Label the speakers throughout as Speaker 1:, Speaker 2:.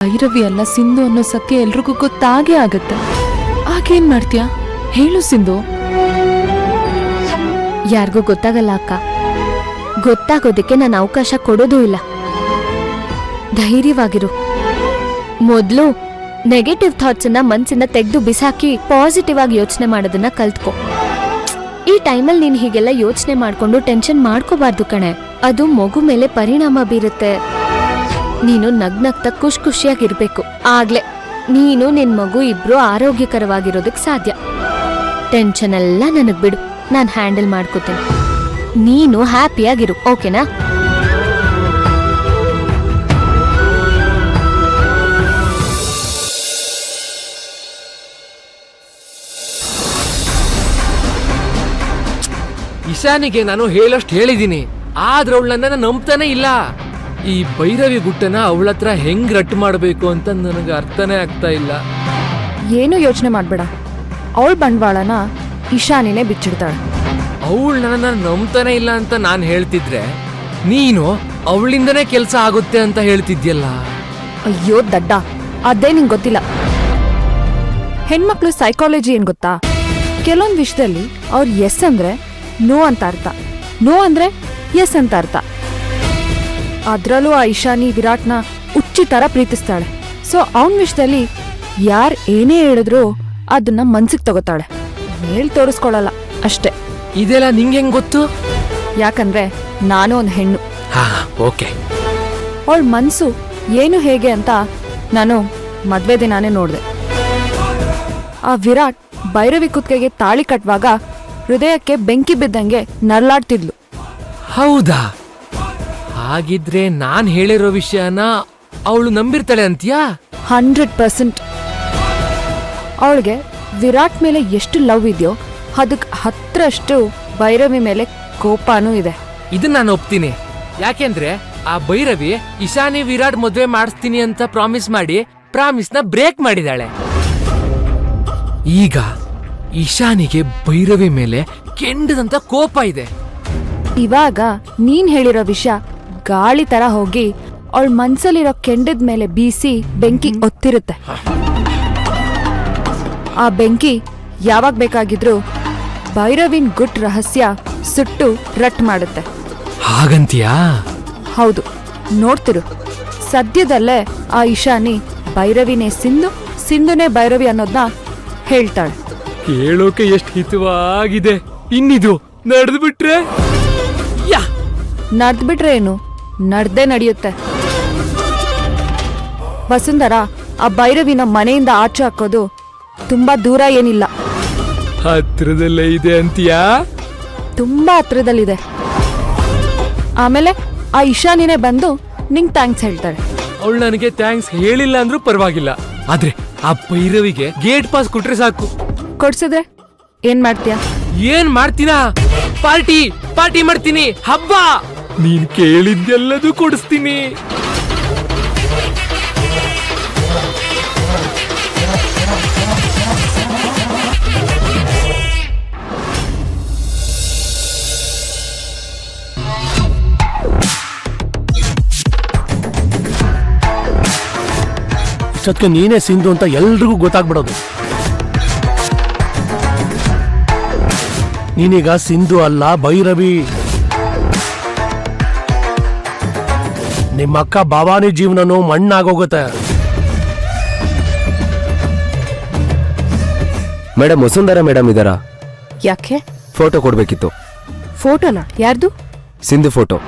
Speaker 1: ಭೈರವಿ ಅಲ್ಲ ಸಿಂಧು ಅನ್ನೋ ಸತ್ಯ ಎಲ್ರಿಗೂ ಗೊತ್ತಾಗೇ ಆಗತ್ತೆ. ಆಗೇನ್ ಮಾಡ್ತೀಯಾ ಹೇಳು ಸಿಂಧು.
Speaker 2: ಯಾರಿಗೂ ಗೊತ್ತಾಗಲ್ಲ ಅಕ್ಕ. ಗೊತ್ತಾಗೋದಕ್ಕೆ ನಾನು ಅವಕಾಶ ಕೊಡೋದೂ ಇಲ್ಲ. ಧೈರ್ಯವಾಗಿರು. ಮೊದ್ಲು ನೆಗೆಟಿವ್ ಥಾಟ್ಸ್ ಅನ್ನ ಮನ್ಸಿಂದ ತೆಗೆದು ಬಿಸಾಕಿ ಪಾಸಿಟಿವ್ ಆಗಿ ಯೋಚನೆ ಮಾಡೋದನ್ನ ಕಲ್ತ್ಕೊ. ಈ ಟೈಮಲ್ಲಿ ನೀನ್ ಹೀಗೆಲ್ಲ ಯೋಚನೆ ಮಾಡ್ಕೊಂಡು ಟೆನ್ಷನ್ ಮಾಡ್ಕೋಬಾರ್ದು ಕಣೆ. ಅದು ಮಗು ಮೇಲೆ ಪರಿಣಾಮ ಬೀರುತ್ತೆ. ನೀನು ನಗ್ನಗ್ತಾ ಖುಷಿಯಾಗಿರ್ಬೇಕು. ಆಗ್ಲೇ ನೀನು ನಿನ್ ಮಗು ಇಬ್ರು ಆರೋಗ್ಯಕರವಾಗಿರೋದಕ್ ಸಾಧ್ಯ. ಟೆನ್ಷನ್ ಎಲ್ಲ ನನಗ್ ಬಿಡು, ನಾನ್ ಹ್ಯಾಂಡಲ್ ಮಾಡ್ಕೋತೀನಿ. ನೀನು ಹ್ಯಾಪಿಯಾಗಿರು, ಓಕೆನಾ?
Speaker 3: ಇಶಾನಿಗೆ ನಾನು ಹೇಳಷ್ಟು ಹೇಳಿದೀನಿ, ಆದ್ರೆ ಅವಳು ನನ್ನ ನಂಬ್ತಾನೆ ಇಲ್ಲ. ಈ ಭೈರವಿ ಗುಟ್ಟನ ಅವಳತ್ರ ಹೆಂಗ್ ರಟ್ಟು ಮಾಡಬೇಕು ಅಂತ ನನಗೆ ಅರ್ಥನೇ ಆಗ್ತಾ ಇಲ್ಲ.
Speaker 4: ಏನು ಯೋಚನೆ ಮಾಡ್ಬೇಡ, ಅವಳ ಬಂಡವಾಳನ ಇಶಾನಿನೇ ಬಿಚ್ಚಿಡ್ತಾಳೆ.
Speaker 3: ಅವಳು ನನ್ನ ನಂಬ್ತಾನೆ ಇಲ್ಲ ಅಂತ ನಾನು ಹೇಳ್ತಿದ್ರೆ ನೀನು ಅವಳಿಂದನೇ ಕೆಲಸ ಆಗುತ್ತೆ ಅಂತ ಹೇಳ್ತಿದ್ಯಲ್ಲ.
Speaker 4: ಅಯ್ಯೋ ದಡ್ಡ, ಅದೇ ನಿಂಗೆ ಗೊತ್ತಿಲ್ಲ. ಹೆಣ್ಮಕ್ಳು ಸೈಕಾಲಜಿ ಏನ್ ಗೊತ್ತಾ? ಕೆಲವೊಂದು ವಿಷಯದಲ್ಲಿ ಅವ್ರು ಎಸ್ ಅಂದ್ರೆ ನೋ ಅಂತ ಅರ್ಥ, ನೋ ಅಂದ್ರೆ ಎಸ್ ಅಂತ ಅರ್ಥ. ಅದ್ರಲ್ಲೂ ಆ ಇಶಾನಿ ವಿರಾಟ್ನ ಹುಚ್ಚಿ ತರ ಪ್ರೀತಿಸ್ತಾಳೆ. ಸೊ ಅವನ ವಿಷಯದಲ್ಲಿ ಯಾರ್ ಏನೇ ಹೇಳಿದ್ರು ಅದನ್ನ ಮನ್ಸಿಗೆ ತಗೋತಾಳೆ, ಮೇಲ್ ತೋರಿಸ್ಕೊಳಲ್ಲ ಅಷ್ಟೇ.
Speaker 3: ಇದೆಲ್ಲ ನಿಂಗೆ ಹೆಂಗ್ ಗೊತ್ತು?
Speaker 4: ಯಾಕಂದ್ರೆ ನಾನು ಒಂದು ಹೆಣ್ಣು.
Speaker 3: ಓಕೆ.
Speaker 4: ಅವಳ ಮನ್ಸು ಏನು ಹೇಗೆ ಅಂತ ನಾನು ಮದ್ವೆ ದಿನಾನೇ ನೋಡ್ದೆ. ಆ ವಿರಾಟ್ ಭೈರವಿ ಕುತ್ತಿಗೆಗೆ ತಾಳಿ ಕಟ್ಟುವಾಗ ಹೃದಯಕ್ಕೆ ಬೆಂಕಿ ಬಿದ್ದಂಗೆ ನರಳಾಡ್ತಿದ್ಲು.
Speaker 3: ಹೌದಾ? ಹಾಗಿದ್ರೆ ನಾನ್ ಹೇಳಿರೋ ವಿಷಯನ ಅವಳು ನಂಬಿರ್ತಾಳೆ ಅಂತೀಯಾ?
Speaker 4: 100%. ಅವಳಿಗೆ ವಿರಾಟ್ ಮೇಲೆ ಎಷ್ಟು ಲವ್ ಇದೆಯೋ ಅದಕ್ಕೆ 10ರಷ್ಟು ಭೈರವಿ ಮೇಲೆ ಕೋಪನೂ ಇದೆ.
Speaker 3: ಇದನ್ನ ನಾನು ಒಪ್ತೀನಿ. ಯಾಕೆಂದ್ರೆ ಆ ಭೈರವಿ ಇಶಾನಿ ವಿರಾಟ್ ಮದ್ವೆ ಮಾಡಿಸ್ತೀನಿ ಅಂತ ಪ್ರಾಮಿಸ್ ಮಾಡಿ ಪ್ರಾಮಿಸ್ನ ಬ್ರೇಕ್ ಮಾಡಿದಾಳೆ. ಈಗ ಇಶಾನಿಗೆ ಭೈರವಿ ಮೇಲೆ ಕೆಂಡದಂತ ಕೋಪ ಇದೆ.
Speaker 4: ಇವಾಗ ನೀನ್ ಹೇಳಿರೋ ವಿಷಯ ಗಾಳಿ ತರ ಹೋಗಿ ಅವಳ ಮನ್ಸಲ್ಲಿರೋ ಕೆಂಡದ ಮೇಲೆ ಬೀಸಿ ಬೆಂಕಿ ಒತ್ತಿರುತ್ತೆ. ಆ ಬೆಂಕಿ ಯಾವಾಗ ಬೇಕಾಗಿದ್ರು ಭೈರವಿನ್ ಗುಟ್ ರಹಸ್ಯ ಸುಟ್ಟು ರಟ್ ಮಾಡುತ್ತೆ.
Speaker 3: ಹಾಗಂತೀಯಾ?
Speaker 4: ಹೌದು, ನೋಡ್ತಿರು. ಸದ್ಯದಲ್ಲೇ ಆ ಇಶಾನಿ ಭೈರವಿನೇ ಸಿಂಧು, ಸಿಂಧುನೇ ಭೈರವಿ ಅನ್ನೋದನ್ನ ಹೇಳ್ತಾಳೆ.
Speaker 3: ಕೇಳೋಕೆ ಎಷ್ಟು ಹಿತವಾಗಿದೆ. ಇನ್ನಿದು ನಡೆದು ಬಿಟ್ರೆ?
Speaker 4: ನಡ್ದ್ಬಿಟ್ರೆ ಏನು, ನಡ್ದೇ ನಡೆಯುತ್ತೆ. ವಸುಂಧರ, ಆ ಭೈರವಿನ ಮನೆಯಿಂದ ಆಚೆ ಹಾಕೋದು ತುಂಬಾ ದೂರ ಏನಿಲ್ಲ,
Speaker 3: ಹತ್ರದಲ್ಲೇ ಇದೆ ಅಂತೀಯಾ?
Speaker 4: ತುಂಬಾ ಹತ್ರದಲ್ಲಿದೆ. ಆಮೇಲೆ ಆ ಇಶಾನಿನೇ ಬಂದು ನಿಂಗ್ ಥ್ಯಾಂಕ್ಸ್ ಹೇಳ್ತಾಳೆ.
Speaker 3: ಅವಳು ನನಗೆ ಥ್ಯಾಂಕ್ಸ್ ಹೇಳಿಲ್ಲ ಅಂದ್ರೂ ಪರವಾಗಿಲ್ಲ, ಆದ್ರೆ ಆ ಭೈರವಿಗೆ ಗೇಟ್ ಪಾಸ್ ಕೊಟ್ರೆ ಸಾಕು.
Speaker 4: ಕೊಡ್ಸಿದ್ರೆ ಏನ್ ಮಾಡ್ತೀಯ?
Speaker 3: ಏನ್ ಮಾಡ್ತೀನಾ? ಪಾರ್ಟಿ ಮಾಡ್ತೀನಿ, ಹಬ್ಬ. ನೀನ್ ಕೇಳಿದ್ದೆಲ್ಲದೂ ಕೊಡಿಸ್ತೀನಿ.
Speaker 5: ಇಷ್ಟೊತ್ತಿಗೆ ನೀನೇ ಸಿಂಧು ಅಂತ ಎಲ್ರಿಗೂ ಗೊತ್ತಾಗ್ಬಿಡೋದು. ನೀನೀಗ ಸಿಂಧು ಅಲ್ಲ, ಭೈರವಿ. ನಿಮ್ಮಕ್ಕ ಭವಾನಿ ಜೀವನನು ಮಣ್ಣಾಗೋಗುತ್ತೆ.
Speaker 6: ಮೇಡಮ್, ವಸುಂಧರ ಮೇಡಮ್ ಇದಾರಾ?
Speaker 4: ಯಾಕೆ?
Speaker 6: ಫೋಟೋ ಕೊಡ್ಬೇಕಿತ್ತು.
Speaker 4: ಫೋಟೋನಾ? ಯಾರ್ದು?
Speaker 6: ಸಿಂಧು ಫೋಟೋ.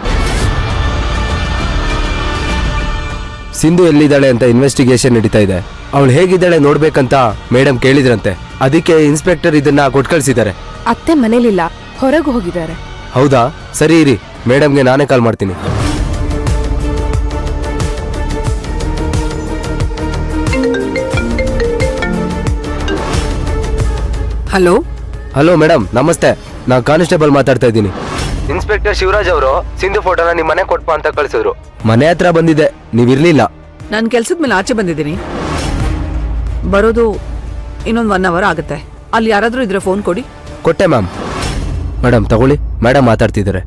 Speaker 6: ಸಿಂಧು ಎಲ್ಲಿದ್ದಾಳೆ ಅಂತ ಇನ್ವೆಸ್ಟಿಗೇಷನ್ ನಡೀತಾ ಇದೆ. ಅವಳು ಹೇಗಿದ್ದಾಳೆ ನೋಡ್ಬೇಕಂತ ಮೇಡಮ್ ಕೇಳಿದ್ರಂತೆ. ಅದಕ್ಕೆ ಇನ್ಸ್ಪೆಕ್ಟರ್ ಇದನ್ನ ಕೊಟ್ಟು ಕಳ್ಸಿದ್ದಾರೆ.
Speaker 4: ಅತ್ತೆ ಮನೇಲಿಲ್ಲ, ಹೊರಗೆ ಹೋಗಿದ್ದಾರೆ.
Speaker 6: ಹೌದಾ? ಸರಿ ಇರಿ, ಮೇಡಮ್ಗೆ ನಾನೇ ಕಾಲ್ ಮಾಡ್ತೀನಿ.
Speaker 7: ಹಲೋ
Speaker 6: ಹಲೋ ಮೇಡಮ್, ನಮಸ್ತೆ. ನಾನು ಕಾನ್ಸ್ಟೇಬಲ್ ಮಾತಾಡ್ತಾ ಇದ್ದೀನಿ. ಇನ್ಸ್ಪೆಕ್ಟರ್ ಶಿವರಾಜ್ ಅವರು ಸಿಂಧು ಫೋಟೋನ ನಿಮ್ಮ ಮನೆ ಕೊಟ್ಪ ಅಂತ ಕಳಿಸಿದ್ರು. ಮನೆ ಹತ್ರ ಬಂದಿದೆ, ನೀವಿರ್ಲಿಲ್ಲ.
Speaker 7: ನಾನು ಕೆಲ್ಸದ ಮೇಲೆ ಆಚೆ ಬಂದಿದ್ದೀನಿ. ಬರೋದು ಇನ್ನೊಂದು 1 ಅವರ್ ಆಗುತ್ತೆ. ಅಲ್ಲಿ ಯಾರಾದ್ರೂ ಇದ್ರೆ ಫೋನ್ ಕೊಡಿ.
Speaker 6: ಕೊಟ್ಟೆ ಮ್ಯಾಮ್. ಮೇಡಮ್ ತಗೊಳ್ಳಿ, ಮೇಡಮ್ ಮಾತಾಡ್ತಿದ್ದಾರೆ.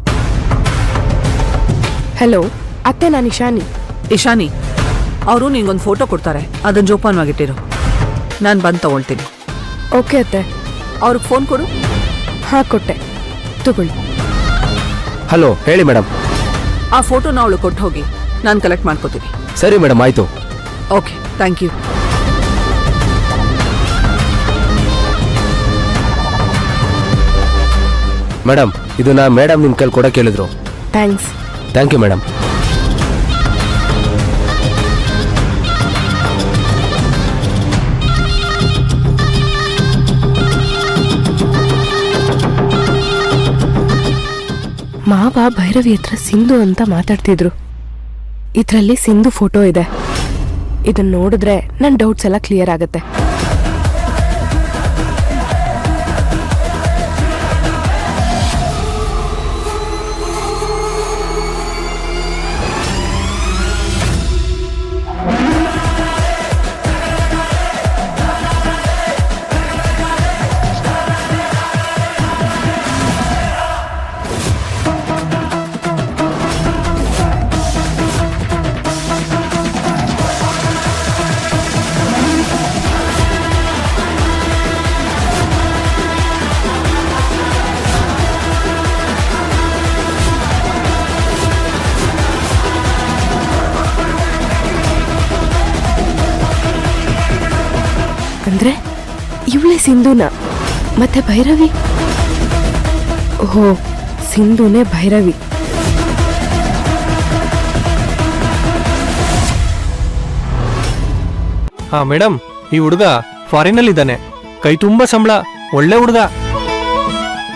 Speaker 4: ಹಲೋ ಅತ್ತೆ, ನಾನು ಇಶಾನಿ.
Speaker 7: ಇಶಾನಿ, ಅವರು ನಿಂಗೊಂದು ಫೋಟೋ ಕೊಡ್ತಾರೆ, ಅದನ್ನ ಜೋಪಾನವಾಗಿಟ್ಟಿರು. ನಾನು ಬಂದು ತಗೊಳ್ತೀನಿ.
Speaker 4: ಓಕೆ ಅತ್ತೆ.
Speaker 7: ಅವ್ರಿಗೆ ಫೋನ್ ಕೊಡು.
Speaker 4: ಹಾಂ ಕೊಟ್ಟೆ, ತಗೊಳ್ಳಿ.
Speaker 6: ಹಲೋ, ಹೇಳಿ ಮೇಡಮ್.
Speaker 7: ಆ ಫೋಟೋನ ಅವಳು ಕೊಟ್ಟು ಹೋಗಿ, ನಾನು ಕಲೆಕ್ಟ್ ಮಾಡ್ಕೋತೀನಿ.
Speaker 6: ಸರಿ ಮೇಡಮ್, ಆಯ್ತು.
Speaker 7: Okay, thank you.
Speaker 6: ಮೇಡಮ್, ಇದನ್ನ ಮೇಡಮ್ ನಿಮ್ಮ ಕೈಲಿ ಕೊಡಕ್ಕೆ ಹೇಳಿದ್ರು.
Speaker 4: ಥ್ಯಾಂಕ್ಸ್.
Speaker 6: Thank you madam.
Speaker 1: ಮಾವ ಭೈರವಿ ಹತ್ರ ಸಿಂಧು ಅಂತ ಮಾತಾಡ್ತಿದ್ರು. ಇದರಲ್ಲಿ ಸಿಂಧು ಫೋಟೋ ಇದೆ. ಇದನ್ನ ನೋಡಿದ್ರೆ ನನ್ನ ಡೌಟ್ಸ್ ಎಲ್ಲ ಕ್ಲಿಯರ್ ಆಗತ್ತೆ. ಅಂದ್ರೆ ಇವಳೇ ಸಿಂಧುನ, ಮತ್ತೆ ಭೈರವಿ? ಓಹೋ, ಸಿಂಧುನೇ ಭೈರವಿ.
Speaker 8: ಹಾ ಮೇಡಮ್, ಈ ಹುಡುಗ ಫಾರಿನ್ ಇದ್ದಾನೆ. ಕೈ ತುಂಬಾ ಸಂಬಳ, ಒಳ್ಳೆ ಹುಡುಗ.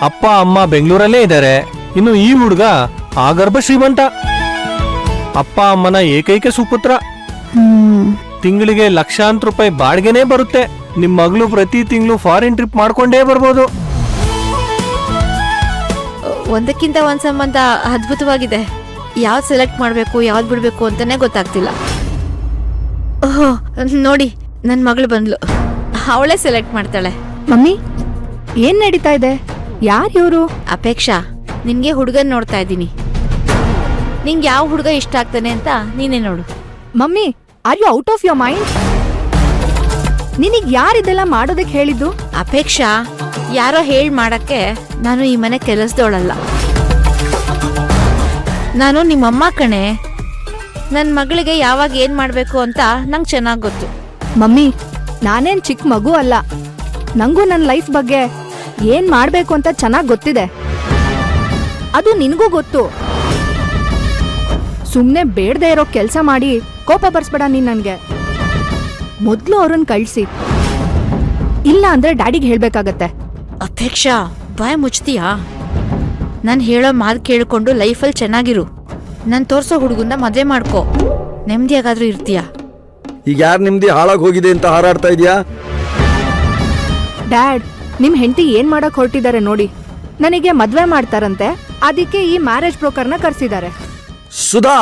Speaker 8: ಅಪ್ಪ ಅಮ್ಮ ಬೆಂಗಳೂರಲ್ಲೇ ಇದ್ದಾರೆ. ಇನ್ನು ಈ ಹುಡುಗ ಆಗರ್ಭ ಶ್ರೀಮಂತ. ಅಪ್ಪ ಅಮ್ಮನ ಏಕೈಕ ಸುಪುತ್ರ. ತಿಂಗಳಿಗೆ ಲಕ್ಷಾಂತರ ರೂಪಾಯಿ ಬಾಡಿಗೆನೇ ಬರುತ್ತೆ. ನಿಮ್ ಮಗಳು ಪ್ರತಿ ತಿಂಗಳು ಫಾರಿನ್ ಟ್ರಿಪ್ ಮಾಡ್ಕೊಂಡೇ ಬರ್ಬೋದು.
Speaker 2: ಒಂದಕ್ಕಿಂತ ಒಂದ್ ಸಂಬಂಧ ಅದ್ಭುತವಾಗಿದೆ. ಯಾವ್ದು ಸೆಲೆಕ್ಟ್ ಮಾಡ್ಬೇಕು, ಯಾವ್ದು ಬಿಡ್ಬೇಕು ಅಂತಾನೆ ಗೊತ್ತಾಗ್ತಿಲ್ಲ. ಓಹೋ, ನೋಡಿ ನನ್ ಮಗಳು ಬಂದ್ಲು. ಅವಳೇ ಸೆಲೆಕ್ಟ್ ಮಾಡ್ತಾಳೆ.
Speaker 4: ಮಮ್ಮಿ, ಏನ್ ನಡೀತಾ ಇದೆ? ಯಾರು ಇವರು?
Speaker 2: ಅಪೇಕ್ಷಾ, ನಿನ್ಗೆ ಹುಡುಗನ್ ನೋಡ್ತಾ ಇದ್ದೀನಿ. ನಿಂಗೆ ಯಾವ ಹುಡುಗ ಇಷ್ಟ ಆಗ್ತಾನೆ ಅಂತ ನೀನೇ ನೋಡು.
Speaker 4: Mummy, are you out of your mind? ನಿನಗ್ ಯಾರಿದೆಲ್ಲ ಮಾಡೋದಕ್ಕೆ ಹೇಳಿದ್ದು?
Speaker 2: ಅಪೇಕ್ಷಾ, ಯಾರೋ ಹೇಳ್ ಮಾಡಕ್ಕೆ ನಾನು ಈ ಮನೆ ಕೆಲಸದೋಳಲ್ಲ. ನಾನು ನಿಮ್ಮಮ್ಮ ಕಣೆ. ನನ್ನ ಮಗಳಿಗೆ ಯಾವಾಗ ಏನ್ ಮಾಡ್ಬೇಕು ಅಂತ ನಂಗೆ ಚೆನ್ನಾಗಿ ಗೊತ್ತು.
Speaker 4: ಮಮ್ಮಿ, ನಾನೇನ್ ಚಿಕ್ಕ ಮಗು ಅಲ್ಲ. ನಂಗೂ ನನ್ನ ಲೈಫ್ ಬಗ್ಗೆ ಏನ್ ಮಾಡ್ಬೇಕು ಅಂತ ಚೆನ್ನಾಗಿ ಗೊತ್ತಿದೆ. ಅದು ನಿನಗೂ ಗೊತ್ತು. ಸುಮ್ನೆ ಬೇಡದೆ ಇರೋ ಕೆಲಸ ಮಾಡಿ ಕೋಪ ಬರ್ಸ್ಬೇಡ ನೀನ್ ನನ್ಗೆ. ಮೊದ್ಲು ಅವ್ರನ್ನ ಕಳ್ಸಿ, ಇಲ್ಲ ಅಂದ್ರೆ ಡ್ಯಾಡಿಗೆ ಹೇಳ್ಬೇಕಾಗತ್ತೆ.
Speaker 2: ಅಪೇಕ್ಷಾ, ಬಾಯ್ ಮುಚ್ತೀಯಾ? ನಾನು ಹೇಳೋ ಮಾತು ಕೇಳಿಕೊಂಡು ಲೈಫಲ್ಲಿ ಚೆನ್ನಾಗಿರು. ನಾನು ತೋರ್ಸೋ ಹುಡುಗನ್ನ ಮದುವೆ ಮಾಡ್ಕೋ, ನೆಮ್ಮದಿಯಾಗಾದ್ರೂ ಇರ್ತೀಯಾ?
Speaker 9: ಈಗ ಯಾರು ನಿಮ್ದಿ ಹಾಳಾಗಿ ಹೋಗಿದೆ ಅಂತ ಹಾರಾಡ್ತಾ ಇದೆಯಾ?
Speaker 4: ಡ್ಯಾಡ್, ನಿಮ್ ಹೆಂಡತಿ ಏನ್ ಮಾಡಕ್ ಹೊರಟಿದ್ದಾರೆ ನೋಡಿ. ನನಗೆ ಮದ್ವೆ ಮಾಡ್ತಾರಂತೆ, ಅದಕ್ಕೆ ಈ ಮ್ಯಾರೇಜ್ ಬ್ರೋಕರ್ನ ಕರ್ಸಿದ್ದಾರೆ.
Speaker 9: ಸುಧಾ,